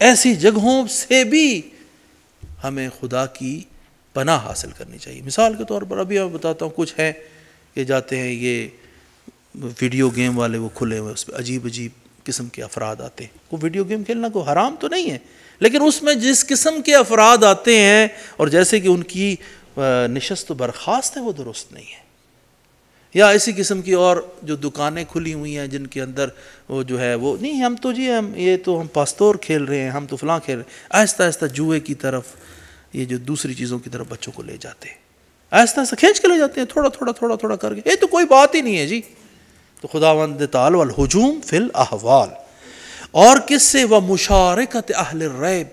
ایسی جگہوں سے بھی ہمیں خدا کی پناہ حاصل کرنی چاہیے۔ مثال کے طور پر ابھی میں بتاتا ہوں، کچھ ہیں کہ جاتے ہیں یہ ویڈیو گیم والے، وہ کھلے ہوئے، اس پہ عجیب عجیب قسم کے افراد آتے ہیں۔ وہ ویڈیو گیم کھیلنا کوئی حرام تو نہیں ہے، لیکن اس میں جس قسم کے افراد آتے ہیں اور جیسے کہ ان کی نشست و برخاست ہے وہ درست نہیں ہے۔ یا اسی قسم کی اور جو دکانیں کھلی ہوئی ہیں جن کے اندر وہ جو ہے وہ نہیں، ہم تو جی ہم پاستور کھیل رہے ہیں، ہم تو فلاں کھیل رہے ہیں، آہستہ آہستہ جوئے کی طرف، یہ جو دوسری چیزوں کی طرف بچوں کو لے جاتے ہیں، آہستہ آہستہ کھینچ کے لے جاتے ہیں، تھوڑا تھوڑا تھوڑا تھوڑا کر کے، یہ تو کوئی بات ہی نہیں ہے جی۔ تو خداوند تعالی والہجوم فی الاحوال، اور کس سے؟ ومشارکت اہل الریب،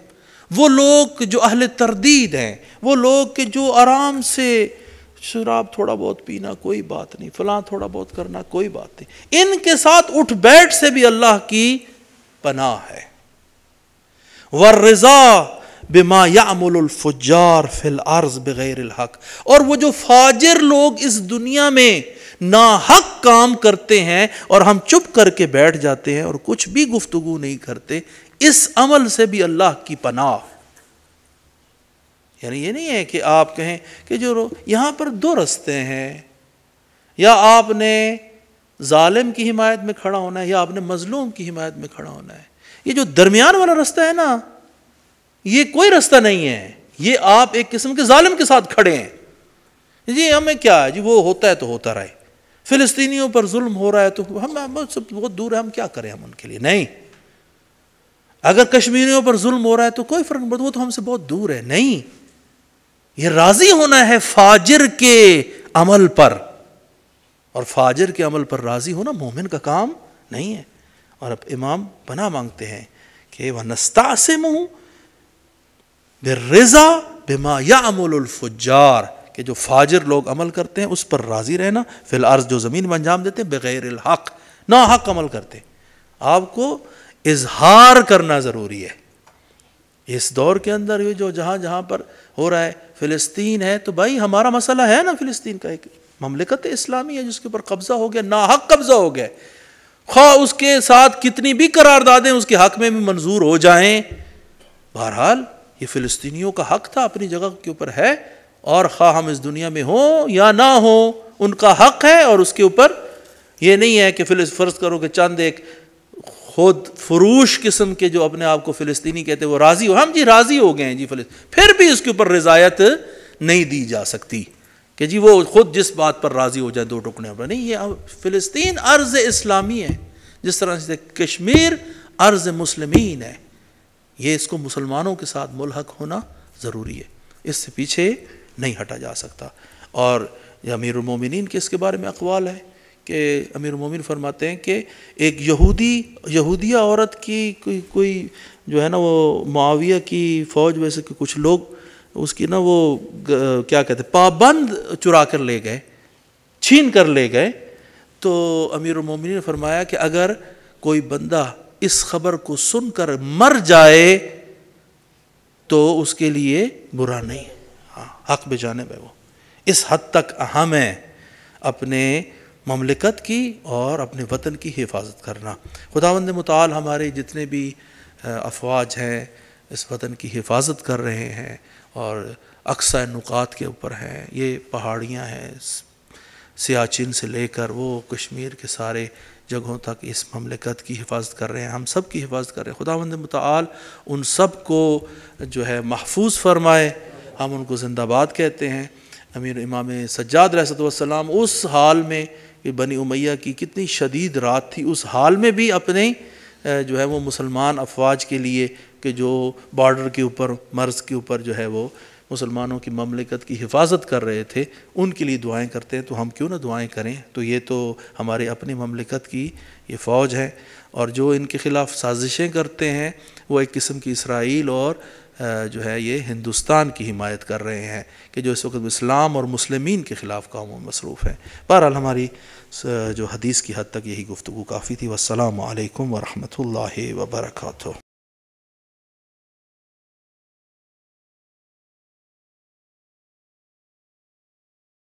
وہ لوگ جو اہل تردید ہیں، وہ لوگ کہ جو آرام سے شراب تھوڑا بہت پینا کوئی بات نہیں، فلاں تھوڑا بہت کرنا کوئی بات نہیں، ان کے ساتھ اٹھ بیٹھ سے بھی اللہ کی پناہ ہے۔ والرضا بما یعمل الفجار فی الارض بغیر الحق، اور وہ جو فاجر لوگ اس دنیا میں ناحق کام کرتے ہیں اور ہم چپ کر کے بیٹھ جاتے ہیں اور کچھ بھی گفتگو نہیں کرتے، اس عمل سے بھی اللہ کی پناہ۔ یعنی یہ نہیں ہے کہ آپ کہیں کہ جو یہاں پر دو رستے ہیں، یا آپ نے ظالم کی حمایت میں کھڑا ہونا ہے یا آپ نے مظلوم کی حمایت میں کھڑا ہونا ہے۔ یہ جو درمیان والا رستہ ہے نا، یہ کوئی رستہ نہیں ہے، یہ آپ ایک قسم کے ظالم کے ساتھ کھڑے ہیں۔ جی ہمیں کیا ہے جی، وہ ہوتا ہے تو ہوتا رہے، فلسطینیوں پر ظلم ہو رہا ہے تو ہم بہت دور ہے، ہم کیا کریں ہم ان کے لیے؟ نہیں، اگر کشمیریوں پر ظلم ہو رہا ہے تو کوئی فرق نہیں پڑتا، وہ تو ہم سے بہت دور ہے۔ نہیں، یہ راضی ہونا ہے فاجر کے عمل پر، اور فاجر کے عمل پر راضی ہونا مومن کا کام نہیں ہے۔ اور اب امام پناہ مانگتے ہیں کہ وَنَسْتَعْصِمُهُ بِالرِّضَى بِمَا يَعْمُلُ الْفُجَّارِ، کہ جو فاجر لوگ عمل کرتے ہیں اس پر راضی رہنا، فی الارض جو زمین میں انجام دیتے ہیں، بغیر الحق، ناحق عمل کرتے ہیں۔ آپ کو اظہار کرنا ضروری ہے اس دور کے اندر۔ یہ جو جہاں جہاں پر ہو رہا ہے، فلسطین ہے تو بھائی ہمارا مسئلہ ہے نا، فلسطین کا ایک مملکت اسلامی ہے جس کے اوپر قبضہ ہو گیا، ناحق قبضہ ہو گیا، خواہ اس کے ساتھ کتنی بھی قراردادیں اس کے حق میں بھی منظور ہو جائیں، بہرحال یہ فلسطینیوں کا حق تھا، اپنی جگہ کے اوپر ہے، اور خواہ ہم اس دنیا میں ہوں یا نہ ہوں ان کا حق ہے، اور اس کے اوپر یہ نہیں ہے کہ فرض کرو کہ چند ایک خود فروش قسم کے جو اپنے آپ کو فلسطینی کہتے ہیں وہ راضی ہو، ہم جی راضی ہو گئے ہیں جی پھر بھی اس کے اوپر رضایت نہیں دی جا سکتی کہ جی وہ خود جس بات پر راضی ہو جائے دو ٹکڑے پر نہیں۔ یہ فلسطین ارض اسلامی ہے، جس طرح سے کشمیر ارض مسلمین ہے، یہ اس کو مسلمانوں کے ساتھ ملحق ہونا ضروری ہے، اس سے پیچھے نہیں ہٹا جا سکتا۔ اور امیر المومنین کے اس کے بارے میں اقوال ہے کہ امیر المومنین فرماتے ہیں کہ ایک یہودیہ عورت کی کوئی جو ہے نا وہ معاویہ کی فوج ویسے کہ کچھ لوگ اس کی نا وہ کیا کہتے ہیں پابند چرا کر لے گئے، چھین کر لے گئے، تو امیر المومنین نے فرمایا کہ اگر کوئی بندہ اس خبر کو سن کر مر جائے تو اس کے لیے برا نہیں، ہاں حق بجانب ہے وہ۔ اس حد تک اہم ہے اپنے مملکت کی اور اپنے وطن کی حفاظت کرنا۔ خداوند متعال ہمارے جتنے بھی افواج ہیں اس وطن کی حفاظت کر رہے ہیں، اور اقصی نقاط کے اوپر ہیں، یہ پہاڑیاں ہیں سیاچن سے لے کر وہ کشمیر کے سارے جگہوں تک اس مملکت کی حفاظت کر رہے ہیں، ہم سب کی حفاظت کر رہے ہیں۔ خداوند متعال ان سب کو جو ہے محفوظ فرمائے، ہم ان کو زندہ باد کہتے ہیں۔ امیر امام سجاد علیہ السلام اس حال میں کہ بنی امیہ کی کتنی شدید رات تھی، اس حال میں بھی اپنے جو ہے وہ مسلمان افواج کے لیے کہ جو بارڈر کے اوپر مرز کے اوپر جو ہے وہ مسلمانوں کی مملکت کی حفاظت کر رہے تھے، ان کے لیے دعائیں کرتے ہیں، تو ہم کیوں نہ دعائیں کریں؟ تو یہ تو ہمارے اپنی مملکت کی یہ فوج ہے، اور جو ان کے خلاف سازشیں کرتے ہیں وہ ایک قسم کی اسرائیل اور جو ہے یہ ہندوستان کی حمایت کر رہے ہیں کہ جو اس وقت اسلام اور مسلمین کے خلاف کام و مصروف ہیں۔ بہرحال ہماری جو حدیث کی حد تک یہی گفتگو کافی تھی۔ والسلام علیکم ورحمۃ اللہ وبرکاتہ۔